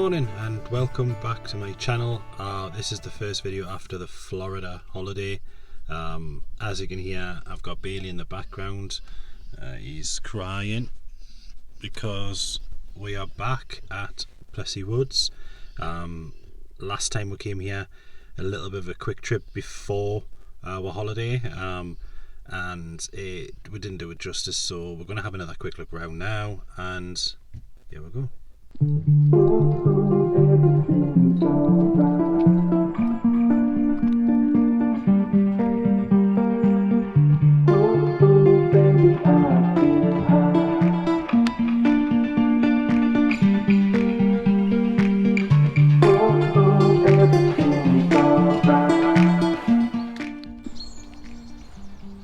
morning and welcome back to my channel. This is the first video after the Florida holiday. As you can hear, I've got Bailey in the background. He's crying because we are back at Plessey Woods. Last time we came here, a little bit of a quick trip before our holiday, and we didn't do it justice, so we're going to have another quick look around now, and here we go. So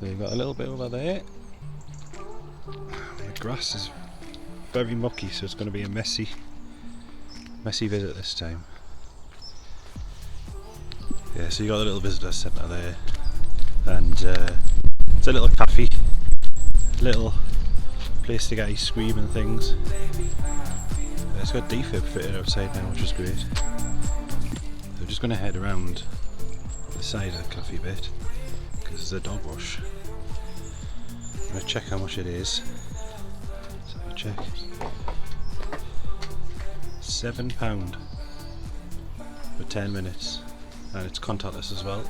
you've got a little bit over there. The grass is very mucky, so it's going to be a messy visit this time. Yeah, so you got a little visitor centre there, and it's a little cafe, little place to get ice cream and things. It's got defib fitted outside now, which is great. So we're just going to head around the side of the cafe bit because there's a dog wash. I'm going to check how much it is. Let's have a check. £7 for 10 minutes, and it's contactless as well.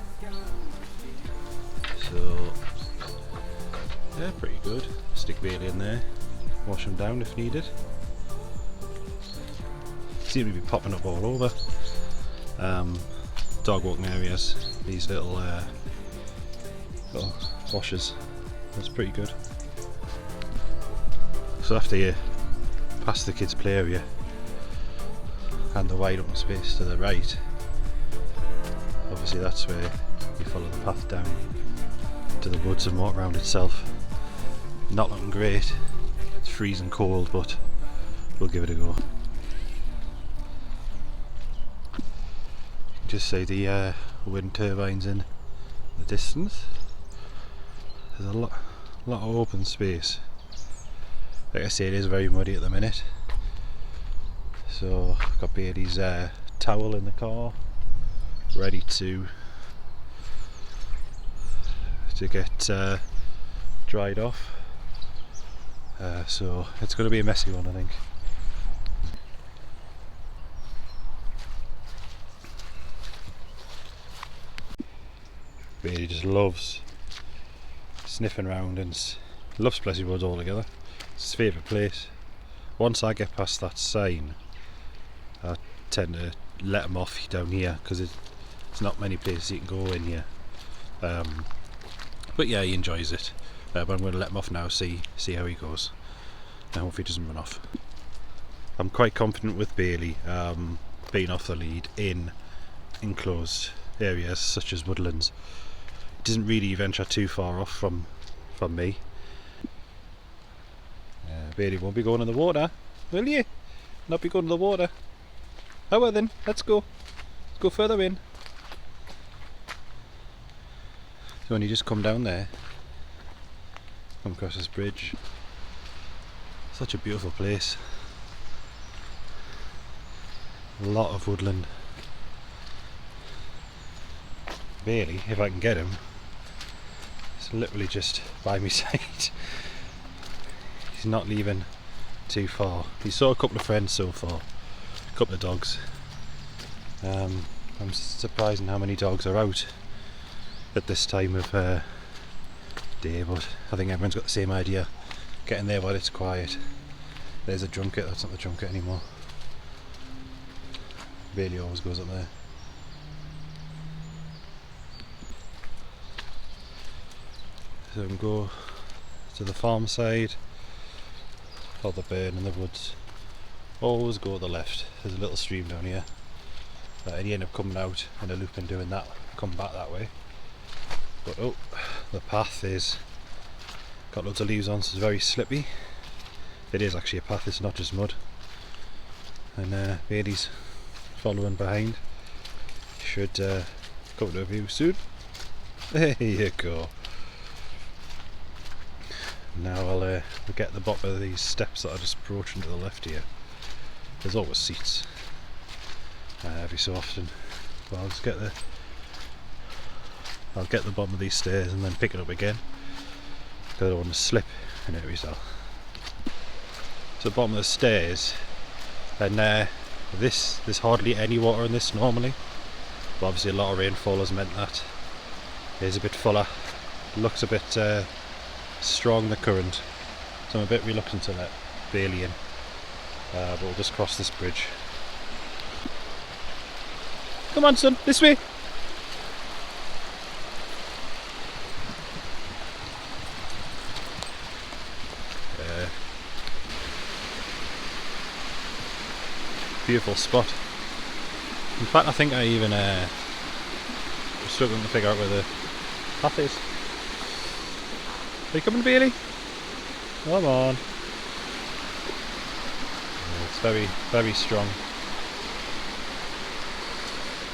So yeah, pretty good. Stick Bailey in there, wash them down if needed. Seem to be popping up all over. Dog walking areas, these little washes. That's pretty good. So after you pass the kids' play area and the wide open space to the right, obviously that's where you follow the path down to the woods and walk around itself. Not looking great, it's freezing cold, but we'll give it a go. Just see the wind turbines in the distance. There's a lot of open space. Like I say, it is very muddy at the minute. So I've got Bailey's towel in the car, ready to get dried off. So it's going to be a messy one, I think. Bailey just loves sniffing around and loves Plessey Woods altogether. It's his favourite place. Once I get past that sign, I tend to let him off down here because it's not many places he can go in here. But yeah, he enjoys it. But I'm going to let him off now, see how he goes, and hope he doesn't run off. I'm quite confident with Bailey being off the lead in enclosed areas such as woodlands. He doesn't really venture too far off from me. Bailey won't be going in the water, will you? Not be going to the water. Oh well then, let's go. Let's go further in. So when you just come down there, come across this bridge. Such a beautiful place. A lot of woodland. Bailey, if I can get him, it's literally just by my side. He's not leaving too far. He saw a couple of friends so far, a couple of dogs. I'm surprised in how many dogs are out at this time of day, but I think everyone's got the same idea. Get in there while it's quiet. There's a junket, that's not the junket anymore. Bailey always goes up there. So we can go to the farm side or the burn in the woods. Always go to the left. There's a little stream down here, and you end up coming out in a loop and doing that, come back that way. But oh, the path is got loads of leaves on, so it's very slippy. It is actually a path, it's not just mud. And Bailey's following behind. Should come to a view soon. There you go. Now we'll get the bottom of these steps that are just approaching to the left here. There's always seats. every so often. But I'll just get the bottom of these stairs and then pick it up again, because I don't want to slip and hurt myself. So the bottom of the stairs, and there's hardly any water in this normally, but obviously a lot of rainfall has meant that it is a bit fuller. It looks a bit strong, the current, so I'm a bit reluctant to let Bailey in, but we'll just cross this bridge. Come on son, this way! Beautiful spot. In fact, I think I even was struggling to figure out where the path is. Are you coming, Bailey? Come on. Yeah, it's very, very strong,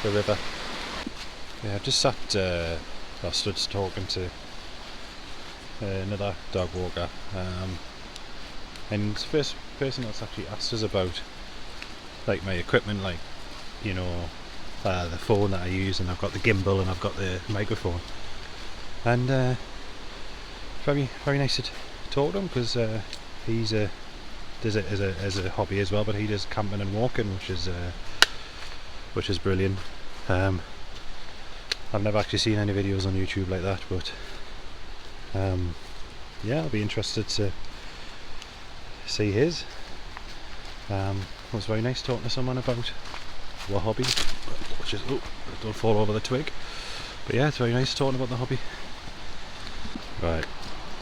the river. Yeah, I've just sat, I stood talking to another dog walker, and it's the first person that's actually asked us about like my equipment, like, you know, the phone that I use, and I've got the gimbal and I've got the microphone, and very, very nice to talk to him, because he's does it as a hobby as well, but he does camping and walking, which is brilliant. I've never actually seen any videos on YouTube like that, but yeah, I'll be interested to see his. It was very nice talking to someone about what hobby, which is, oh, don't fall over the twig. But yeah, it's very nice talking about the hobby. Right,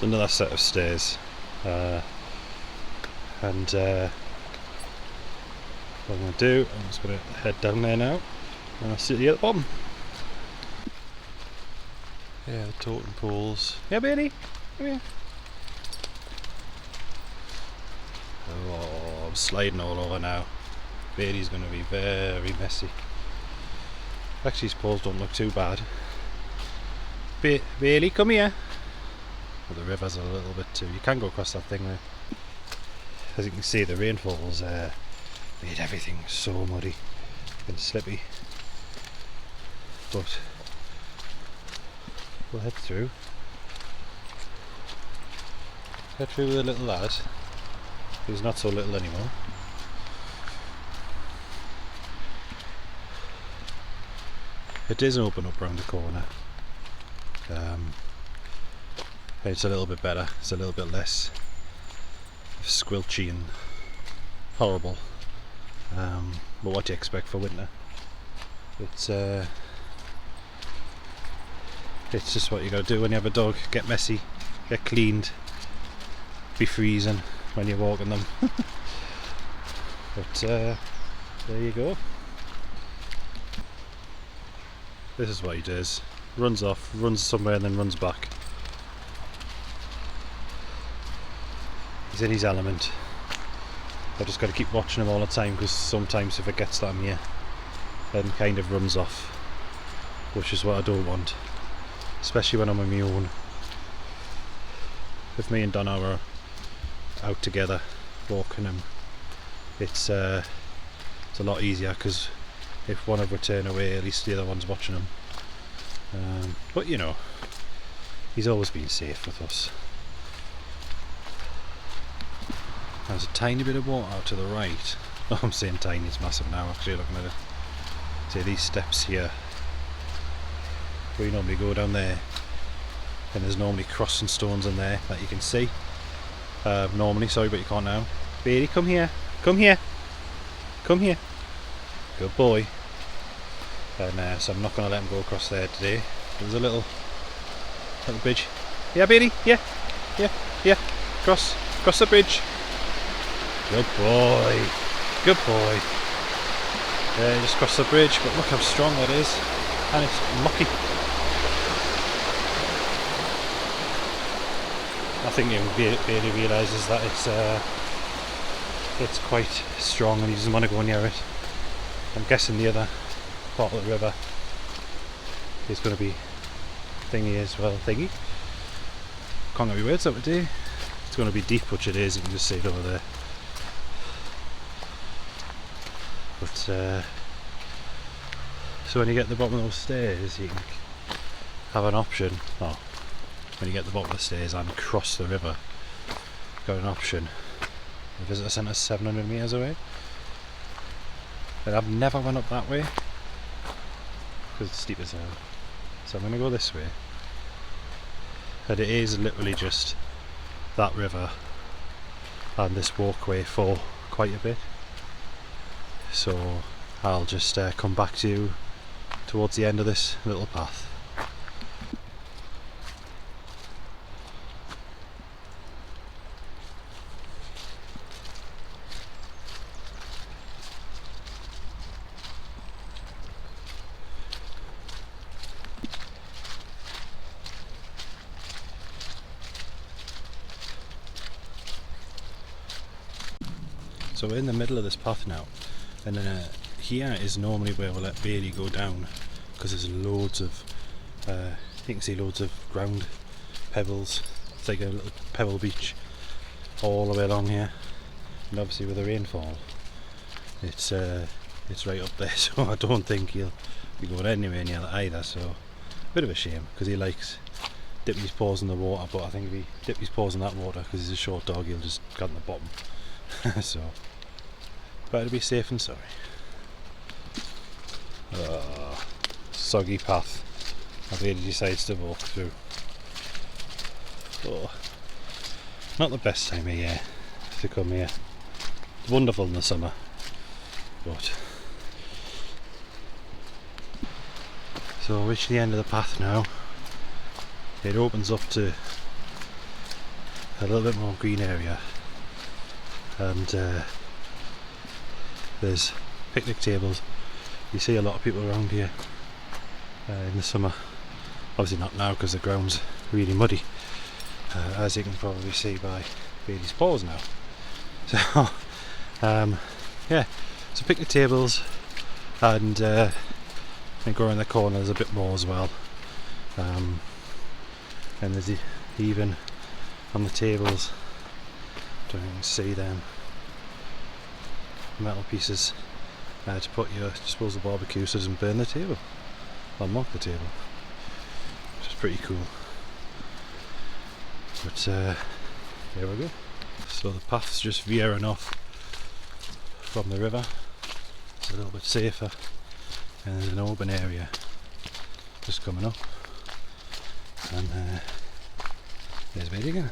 another set of stairs, and what I'm going to do, I'm just going to head down there now, and I'll see you at the bottom. Yeah, the totem poles. Yeah, Bailey, come here. Oh, I'm sliding all over now. Bailey's going to be very messy. Actually, his paws don't look too bad. Bailey, come here. Well, the river's a little bit too. You can go across that thing there. As you can see, the rainfall's made everything so muddy and slippy. But we'll head through. Head through with a little lad. He's not so little anymore. It does open up round the corner. It's a little bit better. It's a little bit less squelchy and horrible. But what do you expect for winter? It's just what you got to do when you have a dog. Get messy, get cleaned, be freezing when you're walking them. But there you go. This is what he does. Runs off, runs somewhere and then runs back. He's in his element. I've just got to keep watching him all the time, because sometimes if it gets that I'm here, then kind of runs off, which is what I don't want, especially when I'm on my own. If me and Donna were out together walking him, it's a lot easier, because if one of us turn away, at least the other one's watching him. But you know, he's always been safe with us. There's a tiny bit of water out to the right. Oh, I'm saying tiny, it's massive now actually, looking at it. See these steps here, we normally go down there, and there's normally crossing stones in there that you can see. Normally, sorry, but you can't now. Bailey, come here, come here, come here. Good boy. And so I'm not going to let him go across there today. There's a little bridge. Yeah, Bailey, yeah, cross the bridge. Good boy, good boy. Yeah, just cross the bridge, but look how strong that is, and it's mucky. I think Bailey realises that it's quite strong, and he doesn't want to go near it. I'm guessing the other part of the river is going to be thingy as well. Thingy. Can't get my words out today. It's going to be deep, which it is. You can just see it over there. But So when you get to the bottom of those stairs, you can have an option. Oh, when you get to the bottom of the stairs and cross the river, you've got an option. The visitor centre is 700 metres away. And I've never went up that way because it's steep as hell. So I'm going to go this way. And it is literally just that river and this walkway for quite a bit. So I'll just come back to you towards the end of this little path. So we're in the middle of this path now, and here is normally where we'll let Bailey go down, because there's loads of, you can see loads of ground pebbles. It's like a little pebble beach all the way along here, and obviously with the rainfall it's right up there, so I don't think he'll be going anywhere near that either, so a bit of a shame, because he likes dipping his paws in the water, but I think if he dips his paws in that water, because he's a short dog, he'll just get on the bottom. So better be safe than sorry. Soggy path I've really decided to walk through. Oh, not the best time of year to come here. It's wonderful in the summer, but so we've reached the end of the path now. It opens up to a little bit more green area, and there's picnic tables. You see a lot of people around here in the summer. Obviously not now because the ground's really muddy, as you can probably see by Bailey's paws now. So yeah, so picnic tables, and I think go around the corner there's a bit more as well, and there's even on the tables, don't know if you can see them, metal pieces to put your disposable barbecue so it doesn't burn the table or mock the table, which is pretty cool. But there we go. So the path's just veering off from the river. It's a little bit safer, and there's an open area just coming up, and there's Bailey again.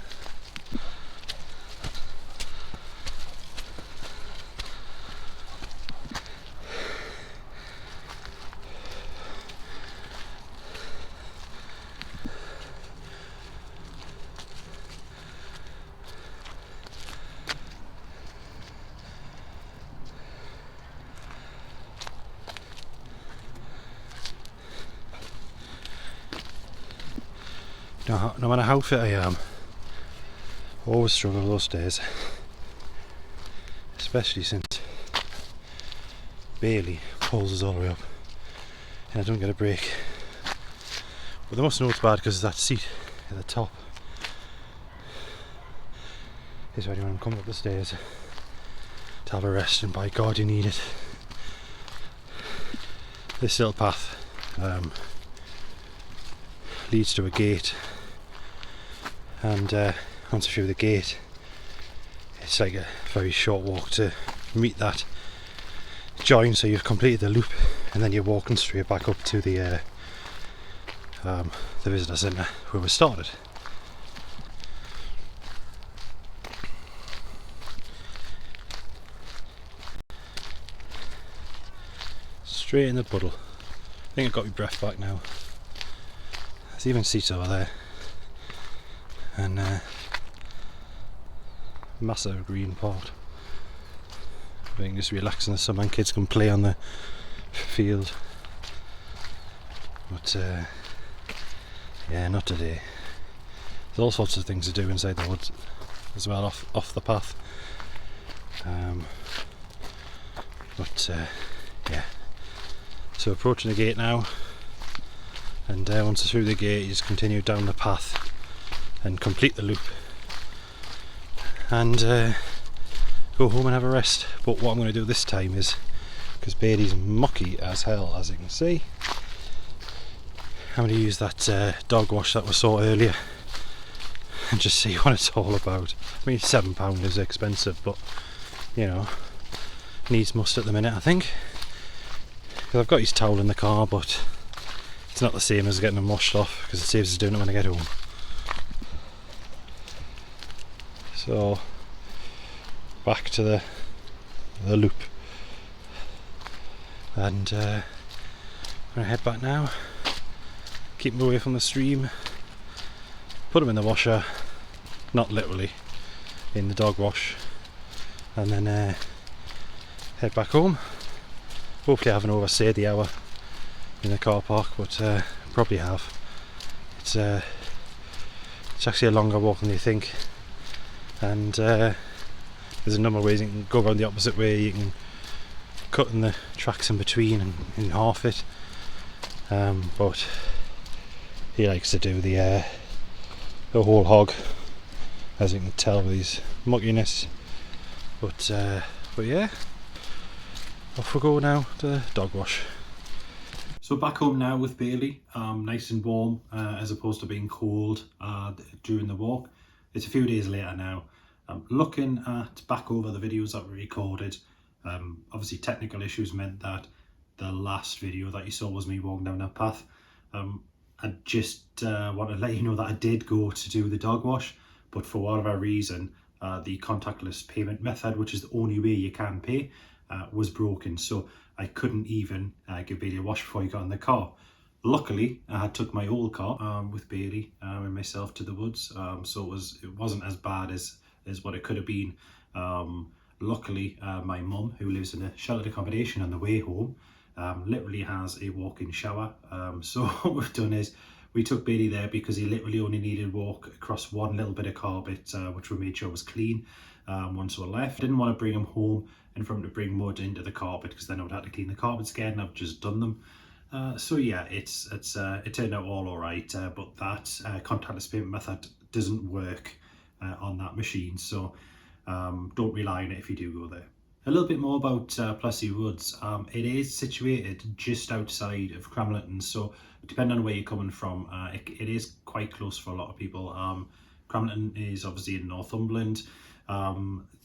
No matter how fit I am, I always struggle with those stairs, especially since Bailey pulls us all the way up and I don't get a break. But they must know it's bad because that seat at the top is when I'm coming up the stairs to have a rest, and by God you need it. This little path leads to a gate, and once through the gate it's like a very short walk to meet that join, so you've completed the loop and then you're walking straight back up to the visitor centre where we started. Straight in the puddle. I think I've got my breath back now. There's even seats over there, and massive green part. I think just relax in the summer and kids can play on the field. But yeah, not today. There's all sorts of things to do inside the woods as well, off the path. But yeah. So approaching the gate now, and once it's through the gate you just continue down the path and complete the loop, and go home and have a rest. But what I'm going to do this time is, because Bailey's mucky as hell, as you can see. I'm going to use that dog wash that we saw earlier and just see what it's all about. I mean, £7 is expensive, but you know, needs must at the minute, I think. Because I've got his towel in the car, but it's not the same as getting them washed off, because it saves us doing it when I get home. So back to the loop, and I'm gonna head back now. Keep them away from the stream. Put them in the washer, not literally, in the dog wash, and then head back home. Hopefully I haven't overstayed the hour in the car park, but probably have. It's actually a longer walk than you think, and there's a number of ways you can go around the opposite way. You can cut in the tracks in between and half it, but he likes to do the whole hog, as you can tell with his muckiness. But yeah, off we go now to the dog wash. So back home now with Bailey, nice and warm, as opposed to being cold during the walk. It's a few days later now. Looking back over the videos that were recorded, obviously technical issues meant that the last video that you saw was me walking down that path. I just want to let you know that I did go to do the dog wash, but for whatever reason, the contactless payment method, which is the only way you can pay, was broken, so I couldn't even give Bailey a wash before he got in the car. Luckily, I had took my old car with Bailey and myself to the woods, so it wasn't as bad as what it could have been. Luckily, my mum, who lives in a sheltered accommodation on the way home, literally has a walk-in shower. So what we've done is we took Bailey there because he literally only needed to walk across one little bit of carpet, which we made sure was clean once we left. Didn't want to bring him home and for him to bring mud into the carpet, because then I would have to clean the carpets again. I've just done them. So yeah, it turned out all alright, but that contactless payment method doesn't work on that machine, so don't rely on it if you do go there. A little bit more about Plessey Woods. It is situated just outside of Cramlington, so depending on where you're coming from, it is quite close for a lot of people. Cramlington is obviously in Northumberland.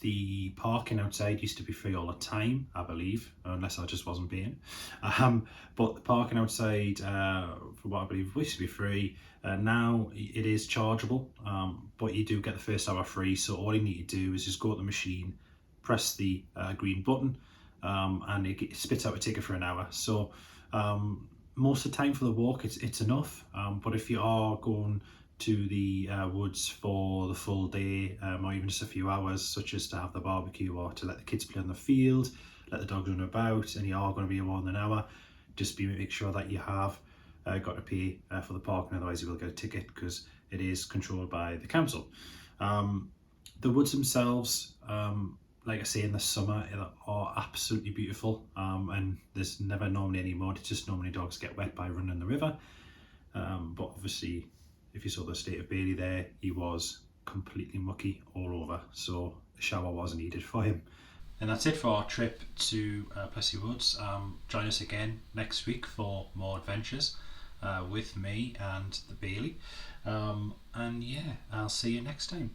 The parking outside used to be free all the time, I believe, unless I just wasn't paying. But the parking outside, for what I believe, used to be free. Now it is chargeable, but you do get the first hour free. So all you need to do is just go to the machine, press the green button, and it spits out a ticket for an hour. So most of the time for the walk, it's enough. But if you are going to the woods for the full day, or even just a few hours, such as to have the barbecue or to let the kids play on the field, let the dogs run about, and you are going to be more than an hour, just make sure that you have got to pay for the parking, otherwise you will get a ticket, because it is controlled by the council. The woods themselves, like I say, in the summer are absolutely beautiful, and there's never normally any mud. It's just normally dogs get wet by running in the river, but obviously if you saw the state of Bailey there, he was completely mucky all over, so a shower was needed for him. And that's it for our trip to Plessey Woods. Join us again next week for more adventures with me and the Bailey. And yeah, I'll see you next time.